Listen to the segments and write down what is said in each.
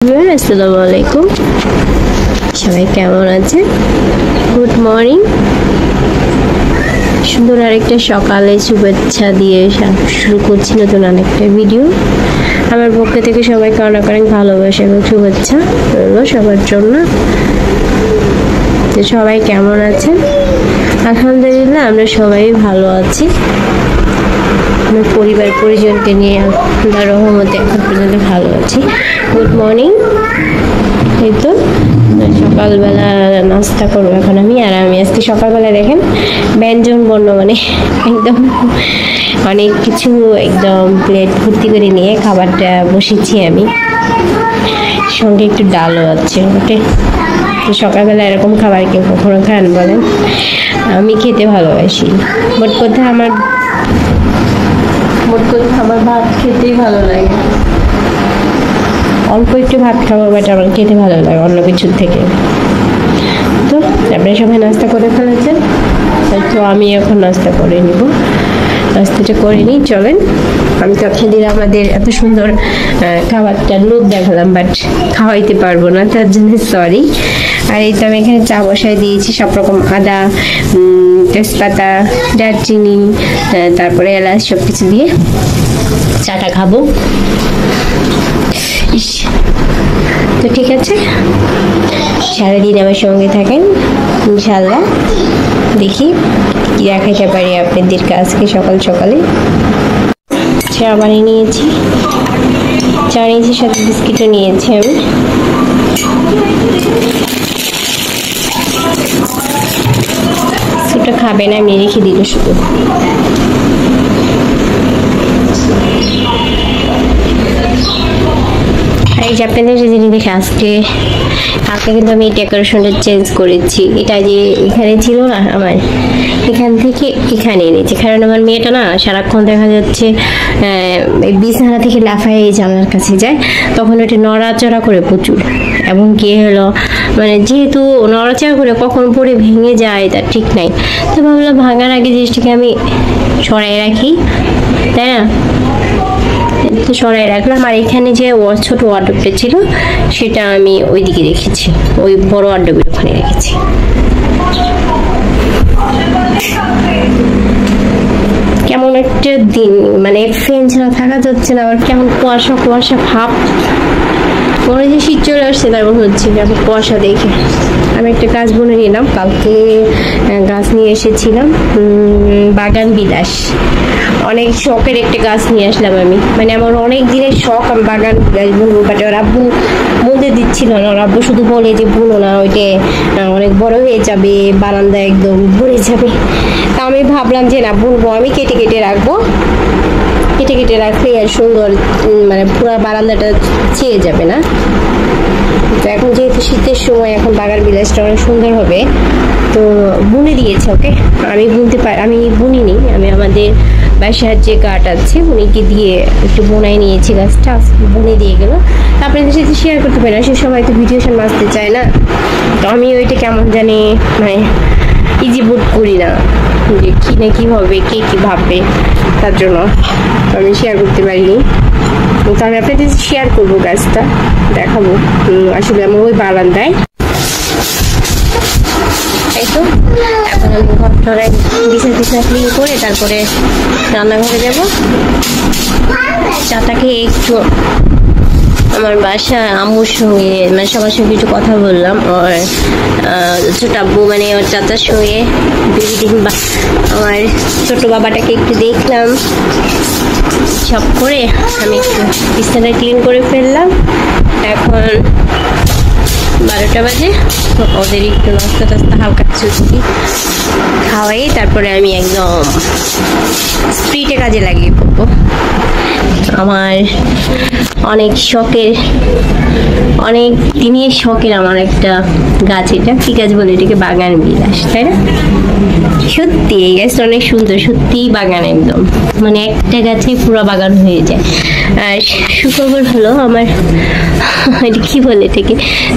আসসালামু আলাইকুম, সবাই কেমন আছেন? Good morning. সুন্দর আরেকটা সকালে শুভেচ্ছা দিয়ে শুরু করছি নতুন আরেকটা ভিডিও। আমার পক্ষ থেকে সবাইকে অনেক অনেক ভালোবাসা এবং শুভেচ্ছা রইল সবার জন্য। তো সবাই কেমন আছেন? আলহামদুলিল্লাহ আমরা সবাই ভালো আছি। আমার পরিবার পরিজনকে নিয়ে আল্লাহর রহমতে এখন পর্যন্ত ভালো আছি। Good morning. এই তো সকালবেলা নাস্তা করবো এখন আমি আজকে সকালবেলা দেখেন ব্যঞ্জন বর্ণ মানে একদম অনেক কিছু একদম প্লেট ভর্তি করে নিয়ে খাবারটা বসেছি আমি, সঙ্গে একটু ডালও আছে। ওকে, তো সকালবেলা এরকম খাবার কেউ কখনো খান বলেন? আমি খেতে ভালোবাসি। মোট কথা আমার ভাত খেতেই ভালো লাগে। অল্প একটু ভাত খাবো, বাট আমার খেতে ভালো লাগে অন্য কিছুর থেকে। তো আপনারা সবাই নাস্তা করে ফেলেছেন, তো আমি এখন নাস্তা করে নিব। নাস্তাটা করে নিই, চলেন। আমি তো আপনাদের আমাদের এত সুন্দর খাবারটার লোভ দেখালাম, বাট খাওয়াইতে পারবো না, তার জন্য সরি। আর এই তো আমি এখানে চা বসাই দিয়েছি, সব রকম আদা, তেজপাতা, দারচিনি, তারপরে এলাচ সব কিছু দিয়ে চাটা খাবো। তো ঠিক আছে, সারাদিন আমার সঙ্গে থাকেন ইনশাল্লাহ। দেখি কি দেখাতে পারি আপনাদেরকে আজকে সকাল সকালে। চা বানিয়ে নিয়েছি, চা নিয়েছি, সাথে বিস্কিটও নিয়েছি আমি। সেটা খাবে না, আমি রেখে দিল শুধু। এই যে আপনাদের যদি দেখে কালকে কিন্তু আমি ডেকোরেশনটা চেঞ্জ করেছি। এটা যে এখানে ছিল না, আমার এখান থেকে এখানে এনেছি, কারণ আমার মেয়েটা না সারাক্ষণ দেখা যাচ্ছে বিছানা থেকে লাফায় জানলার কাছে যায়, তখন ওটা নড়াচড়া করে প্রচুর। এবং কি হলো মানে যেহেতু নড়াচড়া করে কখন পরে ভেঙে যায় তার ঠিক নাই, তো ভাবলাম ভাঙার আগে জিনিসটাকে আমি সরাই রাখি, তাই না? তো সরাই রাখলাম। আর এখানে যে ছোট ওয়ার্ডরোবটা ছিল সেটা আমি ওইদিকে রেখেছি, ওই বড় ওয়ার্ডরোবের ওখানে রেখেছি। কেমন একটা দিন, মানে ফ্যান ছাড়া থাকা যাচ্ছে না, আবার কেমন কুয়াশা কুয়াশা ভাব, মনে হয় শীত চলে আসছে তেমন হচ্ছে কুয়াশা দেখে। আমি একটা গাছ বুনে নিলাম, কালকে গাছ নিয়ে এসেছিলাম, বাগান বিলাস। অনেক শখের একটা গাছ নিয়ে আসলাম আমি, মানে আমার অনেক দিনের শখ আমি বাগান বিলাস বুনবো, বাট ওর আব্বু বুনতে দিচ্ছিল না। ওর আব্বু শুধু বলে যে বুনো না, ওইটা অনেক বড় হয়ে যাবে, বারান্দা একদম ভরে যাবে। তা আমি ভাবলাম যে না, বুনবো আমি, কেটে কেটে রাখবো, কেটে কেটে রাখলে আর সুন্দর, মানে পুরো বারান্দাটা ছেয়ে যাবে না। তো এখন যেহেতু শীতের সময়, এখন বাগান বিলাসটা অনেক সুন্দর হবে, তো বুনে দিয়েছে ওকে। আমি বুনিনি, আমি আমাদের বাসার যে কাঠ আছে উনিকে দিয়ে একটু বোনাই নিয়েছি, গাছটা বুনে দিয়ে গেল। আপনাদের সাথে শেয়ার করতে পারি না, সে সবাই তো ভিডিও মাসতে চায় না, তো আমি ওইটা কেমন জানি মানে ইজি বুট করি না, যে কি না কি হবে, কে কি ভাববে, তার জন্য আমি শেয়ার করতে পারিনি। তো আমি আপনাদের শেয়ার করবো, গাছটা দেখাবো। আসলে আমার ওই বারান্দায়। এই তো এখন আমি ঘরটায় বিছানা ক্লিন করে তারপরে রান্নাঘরে যাব। চাটাকে একটু আমার বাসা আম্মুর সঙ্গে, মানে সবার সঙ্গে একটু কথা বললাম, ওর ছোট আব্বু মানে ওর চাচার সঙ্গে আমার ছোট বাবাটাকে একটু দেখলাম। সব করে আমি একটু বিছানা ক্লিন করে ফেললাম। এখন 12টা বাজে, ওদের একটু নাস্তা টাস্তা হালকা কিছু খাওয়াই, তারপরে আমি একদম স্প্রিটে কাজে লাগিয়ে পড়বো। আমার অনেক দিনের শখের আমার একটা গাছ, এটা কি গাছ বলে, এটাকে বাগান বিলাস, তাই না? সত্যি এই গাছটা অনেক সুন্দর, সত্যি বাগান একদম, মানে একটা গাছে পুরো বাগান হয়ে যায়। আর সুখবর হলো আমার, এটা কি বলে এটাকে,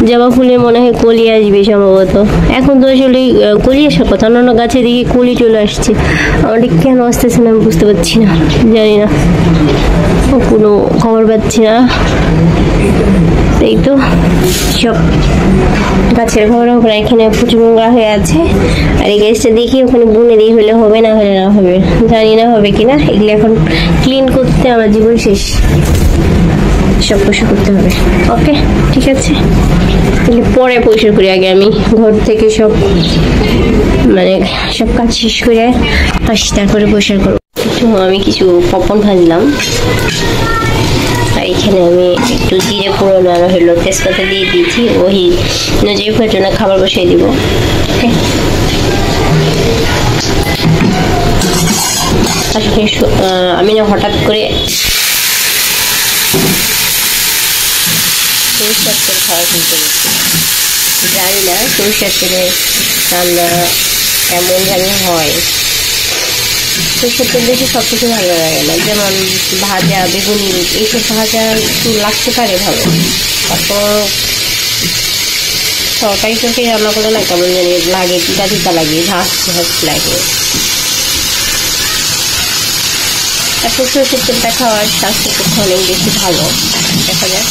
জবা ফুলের মনে হয় কলি আসবে সম্ভবত। এখন তো আসলে কলি আসার কথা, অন্যান্য গাছে দিকে কলি চলে আসছে, আমাদের কেন আসতেছে না আমি বুঝতে পারছি না, জানি না, কোনো খবর পাচ্ছি না। এই তো সব গাছের ঘর ওখানে এখানে প্রচুর নোংরা হয়ে আছে। আর এই গাছটা দেখি ওখানে বুনে দিয়ে হলে হবে, না হলে না হবে, জানি না হবে কিনা। এগুলো এখন ক্লিন করতে আমার জীবন শেষ, সব পরিষ্কার করতে হবে। ওকে ঠিক আছে, তাহলে পরে পরিষ্কার করি। আগে আমি ঘর থেকে সব মানে সব কাজ শেষ করে আসি, তারপরে পরিষ্কার করবো। আমি কিছু পপকর্ন ভাজলাম, আর এখানে আমি একটু জিরে ফোড়ন আর হলো তেজপাতা দিয়ে দিয়েছি। ওই নজরে ফোড়নে খাবার বসিয়ে দিব। আমি না হঠাৎ করে সরিষার তেল খাওয়া শুরু করেছি। জানি না সরিষার তেলে রান্না এমন জানি হয়। সরিষার তেল দেখে সব কিছু ভালো লাগে না, যেমন ভাজা বেগুনি এইসব ভাজা একটু লাগতে পারে ভালো। তারপর তরকারি রান্না করলে না কেমন জানি লাগে, টিকা টিকা লাগে, ঝাঁস ঝাঁস লাগে। এখন সরষের তেলটা খাওয়ার স্বাস্থ্যের পক্ষে অনেক বেশি ভালো দেখা যায়।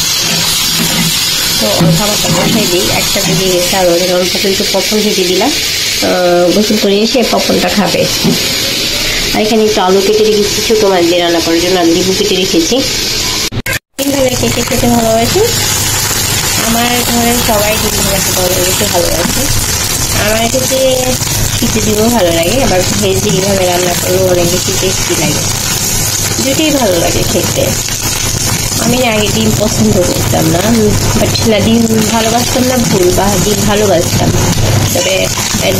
তো খাবারটা বসাই দিই, একসাথে দিয়ে গেছে আরও অল্প কিন্তু পপকর্ন ভেজে দিলাম। গোসল করে এসে পপকর্নটা খাবে। আর এখানে একটু আলু কেটে রেখেছি ছোটো মাছ দিয়ে রান্না করার জন্য, আর লেবু কেটে রেখেছি। ডিম ভাজা কেটে খেতে ভালোবাসি। আমার ঘরের সবাই ডিম ভাজা খেতে বেশি ভালোবাসে। আমার কাছে খেতে দিয়েও ভালো লাগে, আবার ভেজে এইভাবে রান্না করলেও অনেক বেশি টেস্টি লাগে। দুটোই ভালো লাগে খেতে। আমি আগে ডিম পছন্দ করতাম না, বাট না ডিম ভালোবাসতাম না ভুল, বা ডিম ভালোবাসতাম। তবে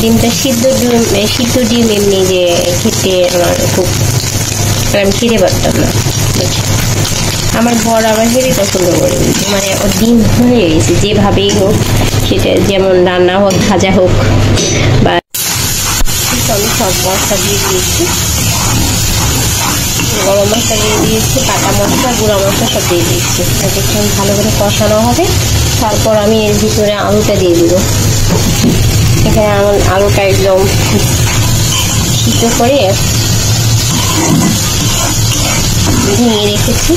ডিমটা সিদ্ধ ডিম এমনি যে খেতে আমার খুব আমি খেতে পারতাম না। আমার বর আবার হেবি পছন্দ করে, মানে ও ডিম হয়ে গেছে যেভাবেই হোক, সেটা যেমন রান্না হোক ভাজা হোক বা। আমি সব মশলা দিয়ে দিয়েছি, গরম মশলা দিয়ে দিয়েছি, কাটা মশলা গুঁড়া মশলা সব দিয়ে দিয়েছি। দেখুন ভালো করে কষানো হবে, তারপর আমি এর ভিতরে আলুটা দিয়ে দিব। এখানে আমার আলুটা একদম সিদ্ধ করে ভেঙে রেখেছি।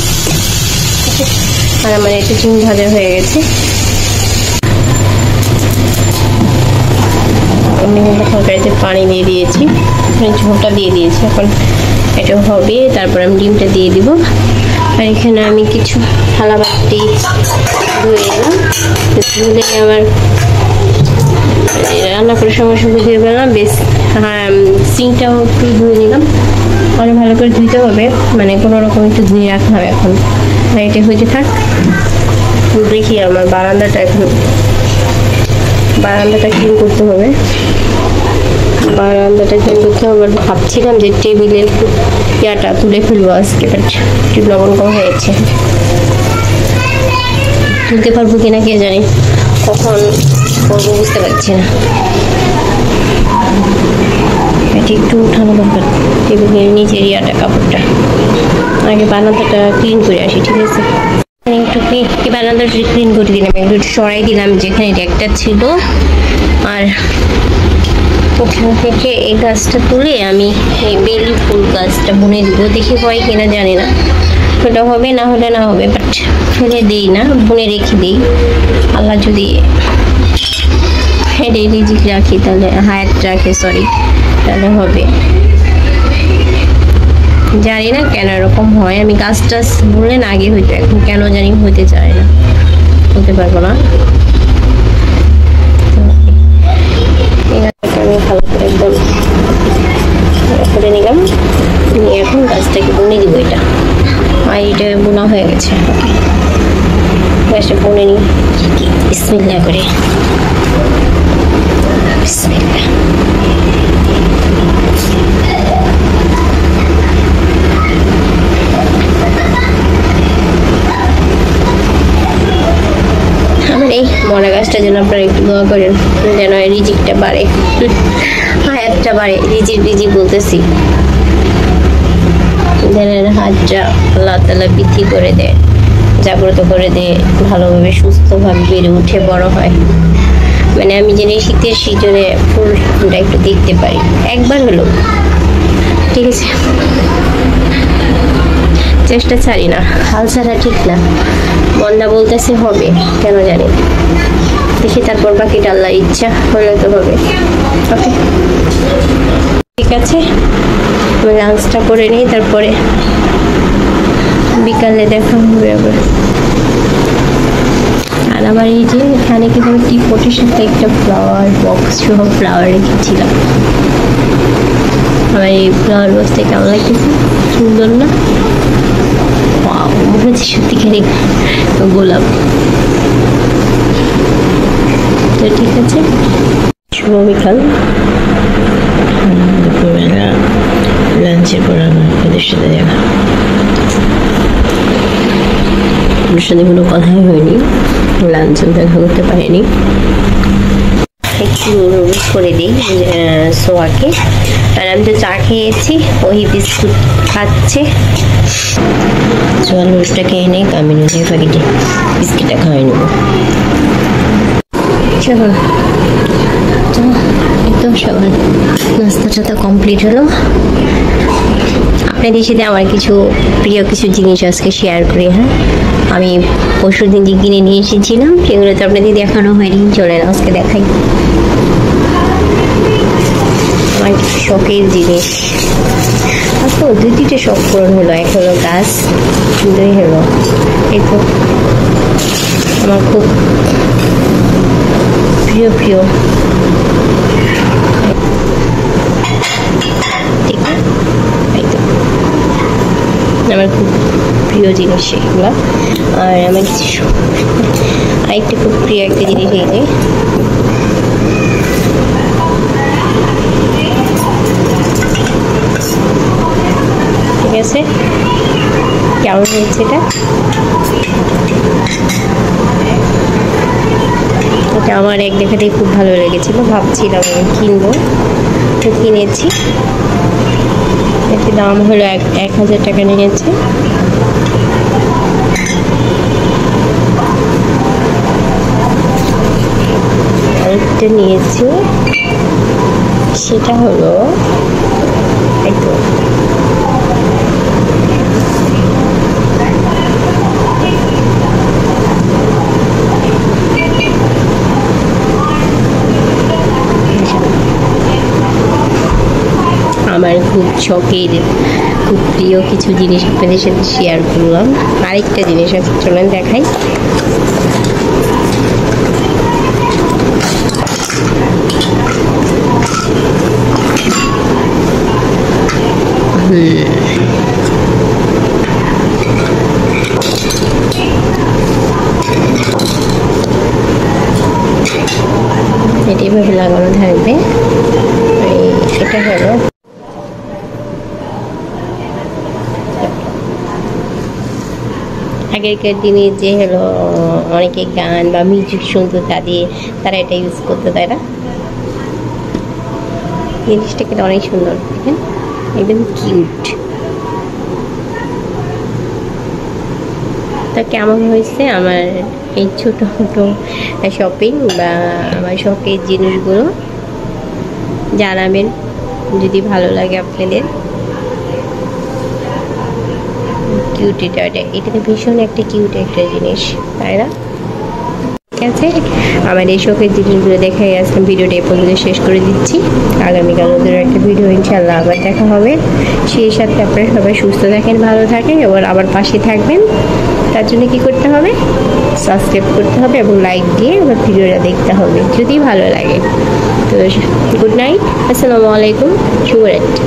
আর আমার একটু ডিম ভাজা হয়ে গেছে। আমি তরকারিতে পানি দিয়ে দিয়েছি, ঝোলটা দিয়ে দিয়েছি। এখন এটা হবে, তারপর আমি ডিমটা দিয়ে দিব। আর এখানে আমি কিছু থালা বাটি ধুয়ে এলাম, ধুলে আমার রান্না করে সময় ধুয়ে পেলাম বেশ। হ্যাঁ, সিঙ্কটাও একটু ধুয়ে নিলাম, অনেক ভালো করে ধুইতে হবে, মানে কোনো রকম একটু ধুয়ে রাখতে হবে। এখন এটা হইতে থাক, দেখি আমার বারান্দাটা ক্লিন করতে হবে। বারান্দাটা ক্লিন করতে হবে। ভাবছিলাম যে টেবিলের ইয়াটা তুলে ফেলবো আজকে, বাট একটু লবণ কম হয়েছে, তুলতে পারবো কিনা কে জানি, কখন করবো বুঝতে পারছি না। এটা একটু উঠানো দরকার, টেবিলের নিচের ইয়াটা কাপড়টা। আগে বারান্দাটা ক্লিন করে আসি, ঠিক আছে? একটু বারান্দাটা ক্লিন করে দিলাম, একটু সরাই দিলাম যেখানে একটা ছিল। আর ওখান থেকে এই গাছটা তুলে আমি এই বেলি ফুল গাছটা বুনে দিব, দেখি হয় কিনা জানি না। ওটা হবে, না হলে না হবে, বাট ফেলে দিই না, বুনে রেখে দিই। আল্লাহ যদি রিজিক রাখি, তাহলে হায়াত রাখে, তাহলে হবে। জানি না কেন এরকম হয়, আমি গাছ টাছ বললেন আগে হইতো, এখন কেন জানি হইতে চায় না, বলতে পারবো না। আমি ভালো করে একদম করে নিলাম, এখন গাছটাকে বুনে দিব। এটা আর এটা বোনা হয়ে গেছে, গাছটা বুনে নিই বিসমিল্লাহ করে। বিসমিল্লাহ। আমার এই মরা গাছটা যেন আপনারা একটু দোয়া করেন, যেন রিজিকটা বাড়ে, হায়াতটা বাড়ে। রিজিক বলতেছি, যেন হাতটা আল্লাহ তাআলা বৃদ্ধি করে দেয়, জাগ্রত করে দেয়, ভালোভাবে সুস্থভাবে বেড়ে উঠে বড় হয়। মানে আমি যেন শীতের সিজনে ফুলটা একটু দেখতে পারি একবার হলো, ঠিক আছে? চেষ্টা ছাড়ি না, হাল ছাড়া ঠিক না। মন্দা বলতেছে হবে, কেন জানি, দেখি তারপর বাকিটা আল্লাহর ইচ্ছা, হলে তো হবে। ওকে, ঠিক আছে, আমি লাঞ্চটা করে নিই, তারপরে বিকালে দেখা হবে আবার। আর আমার এই যে এখানে কিন্তু আমি টি পটের সাথে একটা ফ্লাওয়ার বক্স সহ ফ্লাওয়ার রেখেছিলাম। আমার এই ফ্লাওয়ার বক্সটা কেমন লাগতেছে, সুন্দর না? মনে হচ্ছে সত্যিকারই গোলাপ। তো ঠিক আছে, শুভ বিকাল। দুপুরবেলা লাঞ্চের পর আমার ওদের সাথে দেখা, ওর সাথে কোনো কথাই হয়নি, লাঞ্চেও দেখা করতে পারিনি। একটু করে দিই সোয়াকে। আর আমি তো চা খেয়েছি, ওই বিস্কুট খাচ্ছে। সোয়াল রোজটা খেয়ে নেই, আমি নিজে প্যাকেটে বিস্কিটটা খাওয়াই নেব। চলো, একদম সকাল নাস্তাটা তো কমপ্লিট হলো। আপনাদের সাথে আমার কিছু প্রিয় কিছু জিনিস আজকে শেয়ার করি। হ্যাঁ, আমি পরশুদিন যে কিনে নিয়ে এসেছিলাম সেগুলো তো আপনাদের দেখানো হয়নি, চলেন আজকে দেখাই। আমার কিছু শখের জিনিস, আজকে 2-3টে শখ পূরণ হলো। এক হলো গাছ, 2 হলো এই তো আমার খুব প্রিয় প্রিয়, ঠিক না? এই তো আমার খুব প্রিয় জিনিস এগুলো। আর আমার কিছু আরেকটা খুব প্রিয় একটা জিনিস, এই যে ঠিক আছে, কেমন হয়েছে এটা? এটা আমার এক দেখাতেই খুব ভালো লেগেছিল, ভাবছিলাম আমি কিনবো, তো কিনেছি। এর দাম হলো 1000 টাকা নিয়েছে। আরেকটা নিয়েছি, সেটা হলো এই তো আমার খুব শখের খুব প্রিয় কিছু জিনিস আপনাদের সাথে শেয়ার করলাম। আরেকটা জিনিস আছে, চলেন দেখাই। এটা এভাবে লাগানো থাকবে। এটা হলো আগেকার দিনে যে হলো অনেকে গান বা মিউজিক শুনতো, তারা এটা ইউজ করতো, তাই না? জিনিসটা কিন্তু অনেক সুন্দর, দেখেন, একদম কিউট। তা কেমন হয়েছে আমার এই ছোট ছোট শপিং বা আমার শখের জিনিসগুলো জানাবেন যদি ভালো লাগে আপনাদের। কিউট, এটা ভীষণ একটা কিউট একটা জিনিস, তাই না? ঠিক আছে, আমার এই শখের জিনিসগুলো দেখাই আজকে ভিডিওটা এই পর্যন্ত শেষ করে দিচ্ছি। আগামীকাল ওদের একটা ভিডিও ইনশাল্লাহ আবার দেখা হবে। সেই সাথে আপনারা সবাই সুস্থ থাকেন, ভালো থাকেন এবং আবার পাশে থাকবেন। তার জন্য কি করতে হবে? সাবস্ক্রাইব করতে হবে এবং লাইক দিয়ে আবার ভিডিওটা দেখতে হবে যদি ভালো লাগে। তো গুড নাইট, আসসালামু আলাইকুম, শুভরাত্রি।